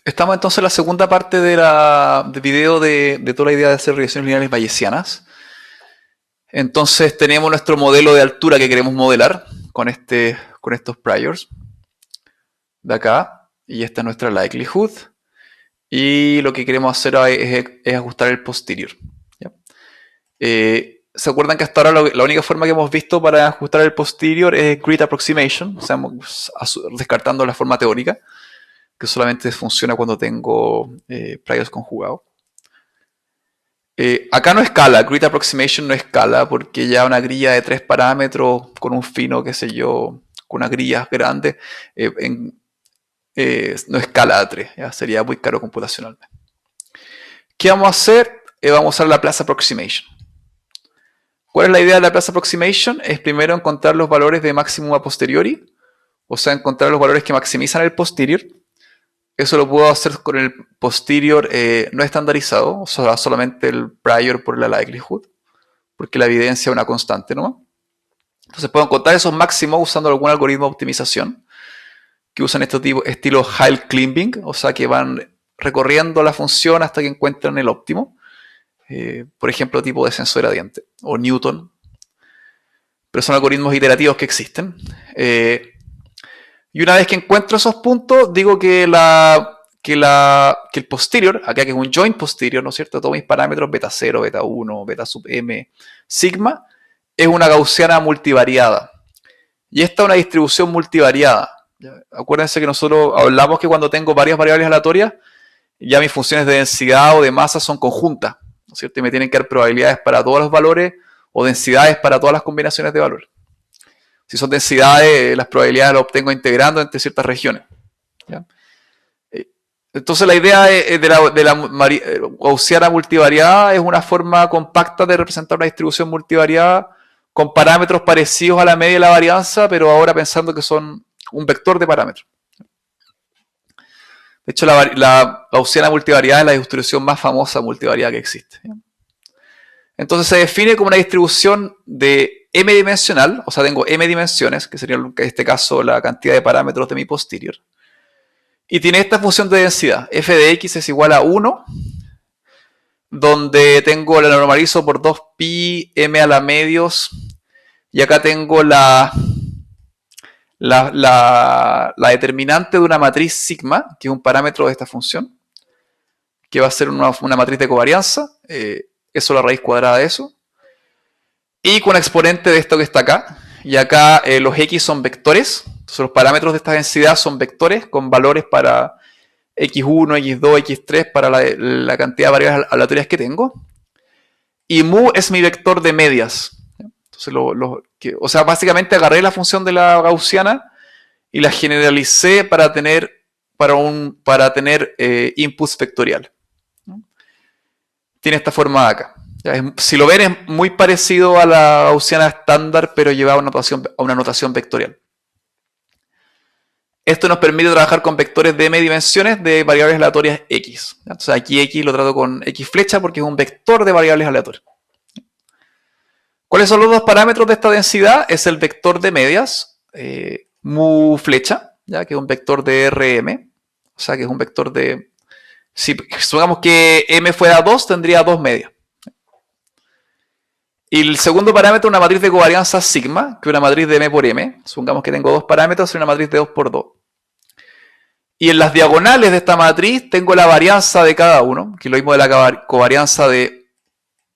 Estamos entonces en la segunda parte de video de toda la idea de hacer regresiones lineales bayesianas. Entonces tenemos nuestro modelo de altura que queremos modelar con estos priors de acá. Y esta es nuestra likelihood. Y lo que queremos hacer es ajustar el posterior. ¿Ya? ¿Se acuerdan que hasta ahora la única forma que hemos visto para ajustar el posterior es grid approximation? O sea, descartando la forma teórica, que solamente funciona cuando tengo priors conjugados. Acá no escala, grid approximation no escala, porque ya una grilla de 3 parámetros con un fino, qué sé yo, con unas grillas grandes, no escala a 3, ¿ya? Sería muy caro computacionalmente. ¿Qué vamos a hacer? Vamos a usar la Laplace approximation. ¿Cuál es la idea de la Laplace approximation? Es primero encontrar los valores de máximo a posteriori, o sea, encontrar los valores que maximizan el posterior. Eso lo puedo hacer con el posterior no estandarizado, o sea, solamente el prior por la likelihood, porque la evidencia es una constante, ¿no? Entonces puedo encontrar esos máximos usando algún algoritmo de optimización que usan estilo Heil-Klimbing, o sea, que van recorriendo la función hasta que encuentran el óptimo. Por ejemplo, tipo descenso de gradiente o Newton. Pero son algoritmos iterativos que existen. Y una vez que encuentro esos puntos, digo que el posterior, acá que es un joint posterior, ¿no es cierto? Todos mis parámetros, beta 0, beta 1, beta sub m, sigma, es una gaussiana multivariada. Y esta es una distribución multivariada. Acuérdense que nosotros hablamos que cuando tengo varias variables aleatorias, ya mis funciones de densidad o de masa son conjuntas, ¿no es cierto? Y me tienen que dar probabilidades para todos los valores o densidades para todas las combinaciones de valores. Si son densidades, las probabilidades las obtengo integrando entre ciertas regiones. ¿Ya? Entonces la idea de la gaussiana multivariada es una forma compacta de representar una distribución multivariada con parámetros parecidos a la media de la varianza, pero ahora pensando que son un vector de parámetros. De hecho, la gaussiana multivariada es la distribución más famosa multivariada que existe. ¿Ya? Entonces se define como una distribución de m-dimensional, o sea, tengo m dimensiones, que sería en este caso la cantidad de parámetros de mi posterior. Y tiene esta función de densidad, f de x es igual a 1, donde tengo la normalizo por 2pi m a la medios, y acá tengo la determinante de una matriz sigma, que es un parámetro de esta función, que va a ser una matriz de covarianza, eso es la raíz cuadrada de eso, y con exponente de esto que está acá, y acá los x son vectores, entonces los parámetros de esta densidad son vectores con valores para x1, x2, x3 para la cantidad de variables aleatorias que tengo, y mu es mi vector de medias. Entonces, o sea, básicamente agarré la función de la gaussiana y la generalicé para tener inputs vectoriales. Tiene esta forma de acá. Si lo ven, es muy parecido a la gaussiana estándar, pero llevado a una notación vectorial. Esto nos permite trabajar con vectores de m dimensiones de variables aleatorias x. Entonces aquí x lo trato con x flecha porque es un vector de variables aleatorias. ¿Cuáles son los dos parámetros de esta densidad? Es el vector de medias, mu flecha, ¿ya? Que es un vector de Rm, o sea que es un vector de... Si supongamos que m fuera 2, tendría 2 medias. Y el segundo parámetro es una matriz de covarianza sigma, que es una matriz de m por m. Supongamos que tengo dos parámetros y una matriz de 2 por 2. Y en las diagonales de esta matriz tengo la varianza de cada uno, que es lo mismo de la covarianza de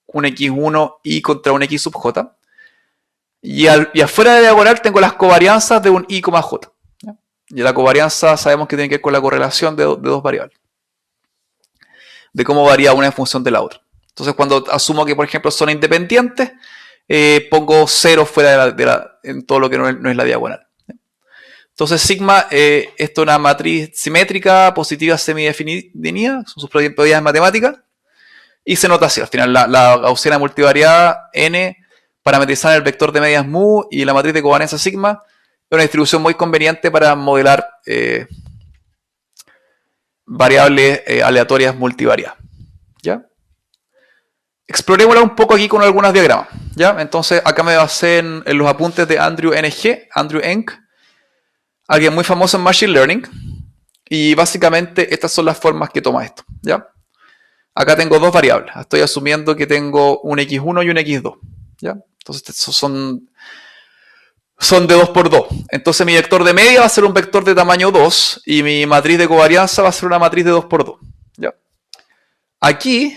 un x1 y contra un x sub j. Y afuera de la diagonal tengo las covarianzas de un i, j. ¿Ya? Y la covarianza sabemos que tiene que ver con la correlación de dos variables. De cómo varía una en función de la otra. Entonces cuando asumo que, por ejemplo, son independientes, pongo 0 fuera en todo lo que no es la diagonal. Entonces sigma, esto es una matriz simétrica, positiva, semidefinida, son sus propiedades matemáticas, y se nota así. Al final la gaussiana multivariada n, parametrizada en el vector de medias mu y la matriz de covarianza sigma, es una distribución muy conveniente para modelar variables aleatorias multivariadas. ¿Ya? Explorémosla un poco aquí con algunos diagramas. ¿Ya? Entonces acá me basé en los apuntes de Andrew Ng, alguien muy famoso en Machine Learning. Y básicamente estas son las formas que toma esto, ¿ya? Acá tengo dos variables. Estoy asumiendo que tengo un x1 y un x2, ¿ya? Entonces son de 2 por 2. Entonces mi vector de media va a ser un vector de tamaño 2 y mi matriz de covarianza va a ser una matriz de 2 por 2, ¿ya? Aquí,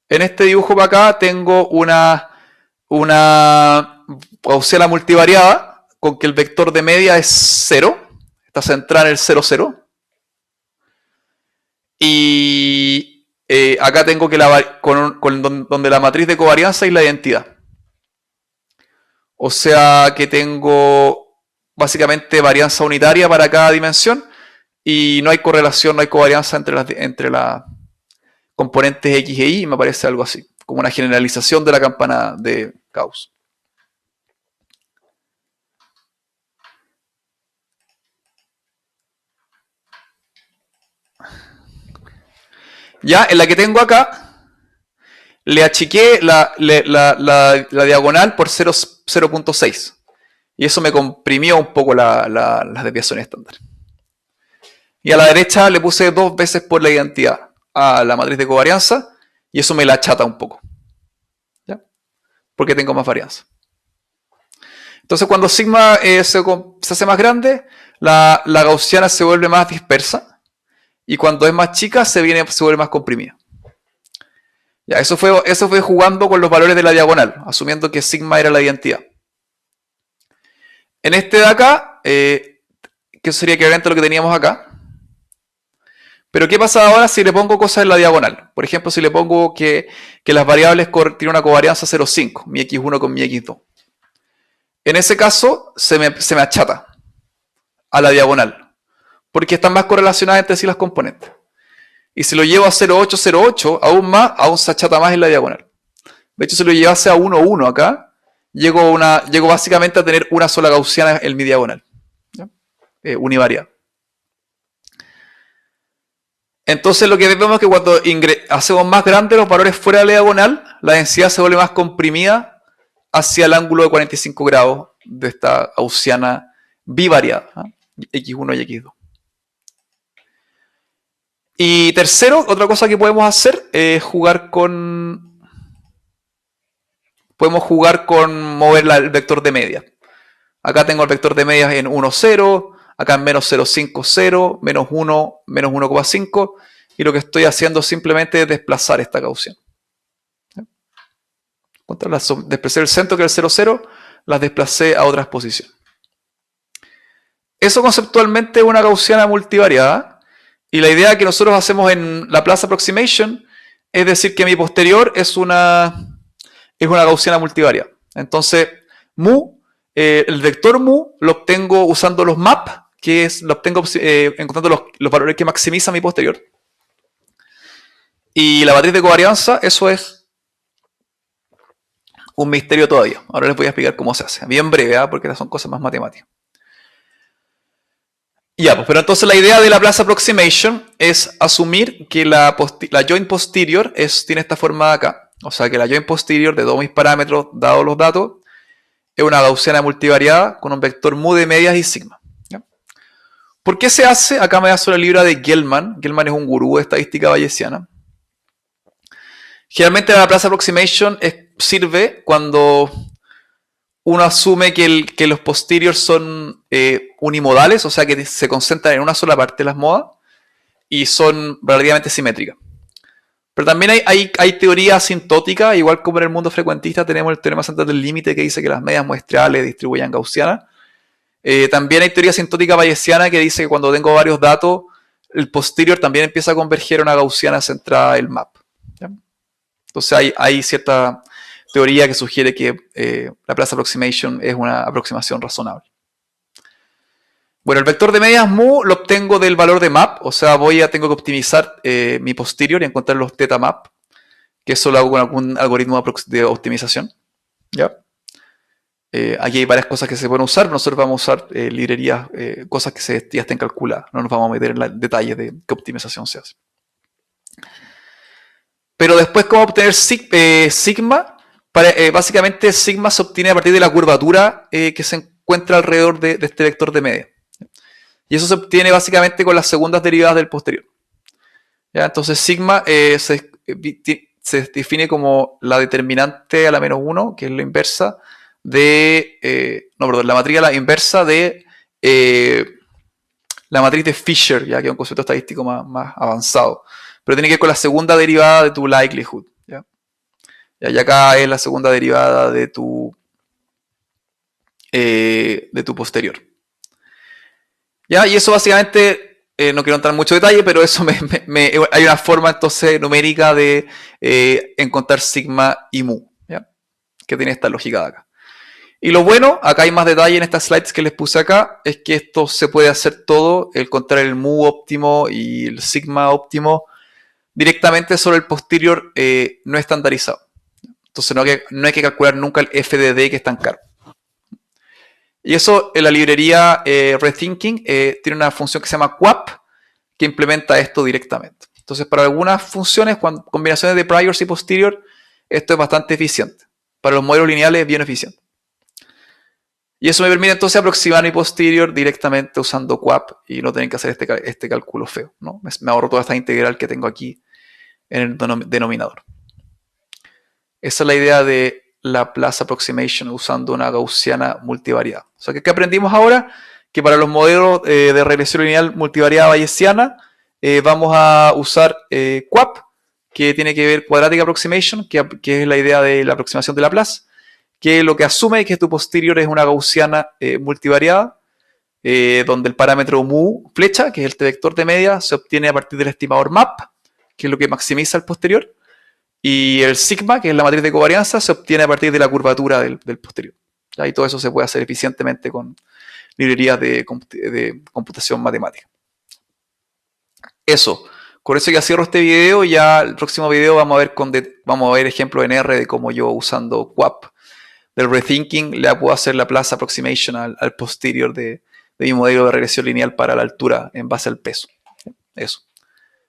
en este dibujo para acá, tengo una gaussiana multivariada con que el vector de media es 0. Está centrada en el 0, 0. Y acá tengo que donde la matriz de covarianza es la identidad. O sea que tengo básicamente varianza unitaria para cada dimensión y no hay correlación, no hay covarianza entre las componentes X e Y, me parece algo así, como una generalización de la campana de Gauss. Ya, en la que tengo acá, le achiqué la diagonal por 0.6 y eso me comprimió un poco las desviaciones estándar. Y a la derecha le puse 2 veces por la identidad a la matriz de covarianza y eso me la achata un poco, ¿ya? Porque tengo más varianza. Entonces cuando sigma se hace más grande, la gaussiana se vuelve más dispersa y cuando es más chica se vuelve más comprimida. Ya, eso fue jugando con los valores de la diagonal, asumiendo que sigma era la identidad. En este de acá, que sería equivalente a lo que teníamos acá. Pero ¿qué pasa ahora si le pongo cosas en la diagonal? Por ejemplo, si le pongo que las variables tienen una covarianza 0,5, mi x1 con mi x2. En ese caso, se me achata a la diagonal, porque están más correlacionadas entre sí las componentes. Y si lo llevo a 0,8, 0,8, aún se achata más en la diagonal. De hecho, si lo llevase a 1, 1 acá, llego básicamente a tener una sola gaussiana en mi diagonal, ¿ya? Univariada. Entonces lo que vemos es que cuando hacemos más grandes los valores fuera de la diagonal, la densidad se vuelve más comprimida hacia el ángulo de 45 grados de esta gaussiana bivariada, x1 y x2. Y tercero, otra cosa que podemos hacer es podemos jugar con mover el vector de media. Acá tengo el vector de medias en 1, 0, acá en menos 0,5, 0, menos 1, menos 1,5, y lo que estoy haciendo simplemente es desplazar esta gaussiana. Desplacé el centro, que es el 0, 0, las desplacé a otras posiciones. Eso conceptualmente es una gaussiana multivariada, y la idea que nosotros hacemos en Laplace Approximation es decir que mi posterior es una gaussiana multivariada. Entonces, el vector mu lo obtengo usando los map, lo obtengo encontrando los valores que maximizan mi posterior. Y la matriz de covarianza, eso es un misterio todavía. Ahora les voy a explicar cómo se hace. Bien breve, porque son cosas más matemáticas. Ya, pues, pero entonces la idea de la Laplace Approximation es asumir que la joint posterior tiene esta forma de acá. O sea que la joint posterior de todos mis parámetros, dados los datos, es una gaussiana multivariada con un vector mu de medias y sigma. ¿Ya? ¿Por qué se hace? Acá me da sobre el libro de Gell-Mann. Gell-Mann es un gurú de estadística bayesiana. Generalmente la Laplace Approximation sirve cuando uno asume que los posteriors son unimodales, o sea que se concentran en una sola parte de las modas y son relativamente simétricas. Pero también hay teoría asintótica, igual como en el mundo frecuentista tenemos el teorema central del límite que dice que las medias muestrales distribuyen gaussianas. También hay teoría asintótica bayesiana que dice que cuando tengo varios datos, el posterior también empieza a converger a una gaussiana centrada en el map. ¿Ya? Entonces hay cierta teoría que sugiere que la Laplace Approximation es una aproximación razonable. Bueno, el vector de medias mu lo obtengo del valor de map, o sea, tengo que optimizar mi posterior y encontrar los theta map, que eso lo hago con algún algoritmo de optimización. ¿Ya? Aquí hay varias cosas que se pueden usar, nosotros vamos a usar librerías, cosas que ya estén calculadas, no nos vamos a meter en los detalles de qué optimización se hace. Pero después, ¿cómo obtener sigma? Básicamente, sigma se obtiene a partir de la curvatura que se encuentra alrededor de este vector de media. Y eso se obtiene básicamente con las segundas derivadas del posterior. ¿Ya? Entonces sigma se define como la determinante a la menos 1, que es la inversa de... la matriz a la inversa de la matriz de Fisher, ya que es un concepto estadístico más avanzado. Pero tiene que ver con la segunda derivada de tu likelihood. ¿Ya? Y acá es la segunda derivada de tu posterior. ¿Ya? Y eso básicamente, no quiero entrar en mucho detalle, pero eso hay una forma entonces numérica de encontrar sigma y mu, ¿ya? Que tiene esta lógica de acá. Y lo bueno, acá hay más detalle en estas slides que les puse acá, es que esto se puede hacer todo, encontrar el mu óptimo y el sigma óptimo directamente sobre el posterior no estandarizado. Entonces no hay que calcular nunca el FDD, que es tan caro. Y eso en la librería Rethinking tiene una función que se llama QAP, que implementa esto directamente. Entonces, para algunas funciones, combinaciones de priors y posterior, esto es bastante eficiente. Para los modelos lineales es bien eficiente. Y eso me permite entonces aproximar mi posterior directamente usando QAP y no tener que hacer este cálculo feo, ¿no? Me ahorro toda esta integral que tengo aquí en el denominador. Esa es la idea de Laplace Approximation usando una gaussiana multivariada. O sea, ¿qué aprendimos ahora? Que para los modelos de regresión lineal multivariada bayesiana vamos a usar QAP, que tiene que ver Quadratic Approximation, que es la idea de la aproximación de Laplace, que lo que asume es que tu posterior es una gaussiana multivariada, donde el parámetro mu, flecha, que es el vector de media, se obtiene a partir del estimador MAP, que es lo que maximiza el posterior, y el sigma, que es la matriz de covarianza, se obtiene a partir de la curvatura del posterior. ¿Ya? Y todo eso se puede hacer eficientemente con librerías de computación matemática. Eso. Con eso ya cierro este video. Ya el próximo video vamos a ver ejemplos en R de cómo yo usando QAP del Rethinking le puedo hacer la Laplace Approximation al posterior de mi modelo de regresión lineal para la altura en base al peso. Eso.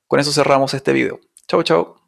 Con eso cerramos este video. Chau, chau.